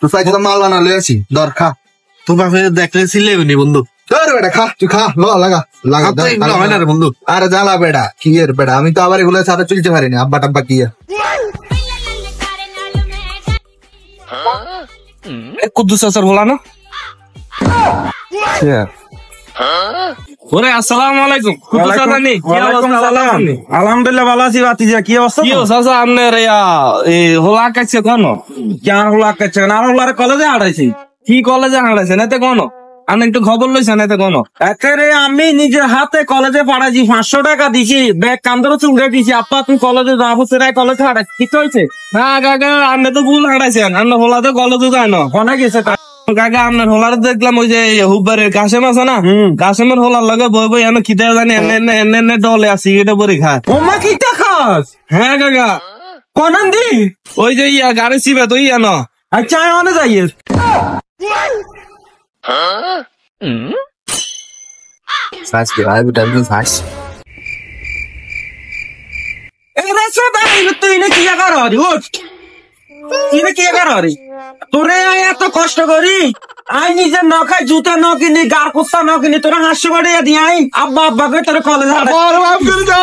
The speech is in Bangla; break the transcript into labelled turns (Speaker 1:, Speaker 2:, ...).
Speaker 1: তুই চাইতে তো মাল বানা লই আসি দর খা
Speaker 2: তোর বাপে দেখলে ছিলে নি বন্ধু
Speaker 1: তোর বেটা খা তুই খা লাগা লাগা
Speaker 2: হয় না রে বন্ধু
Speaker 1: আরে জ্বালা বেটা কি এর বেটা আমি তো আবার এগুলো সাথে চলতে পারিনি আব্বা টাব্বা কি
Speaker 2: কুদ্দুস স্যার বলা না ওরে আসসালামু আলাইকুম কুদ্দুস স্যার নি কি অবস্থা
Speaker 3: আলহামদুলিল্লাহ ভালো আছি বাতিজা কি অবস্থা
Speaker 2: কি অবস্থা আপনার এই হোলা কাছে কোন
Speaker 3: কেন হোলা কাছে না হোলার কলেজে হারাইছি
Speaker 2: কি কলেজে হারাইছেন এতে কোন আপনি একটু খবর লইছেন এতে কোন
Speaker 3: একেবারে আমি নিজের হাতে কলেজে পাঠাইছি 500 টাকা দিছি ব্যাগ কান্দরে চুলকে দিছি আপা তুমি কলেজে যাবো সেটাই কলেজে হারাইছি কি হয়েছে
Speaker 2: না কাকা আপনি তো ভুল হারাইছেন আপনার হোলাতে কলেজে যায় না
Speaker 3: কোনে গেছে
Speaker 2: কাকা আপনার হোলার দেখলাম ওই যে হুব্বারের কাশেম আছে না কাশেমের হোলার লগে বই বই আমি খিদে জানি এনে ডলে আসি এটা বড়ি খায়
Speaker 3: ওমা কি খাস
Speaker 2: হ্যাঁ কাকা
Speaker 3: কোনান দি
Speaker 2: ওই যে ইয়া গাড়ি সিবে তো ইয়া না
Speaker 3: আচ্ছা অনে যাইয়ে
Speaker 1: সাজ কে ভাই বেটা তুই সাজ
Speaker 3: এরে সদা তুই না কি কর রে ওঠ তুই কি কর রে তোরে এত কষ্ট করি আই নিজে না খাই জুতা না কিনি গার কুস্তা না কিনি তোরা 500 টাকা দিয়ে আই আব্বা আব্বাকে তোর কলেজ হারা
Speaker 1: আর বাপ করে যা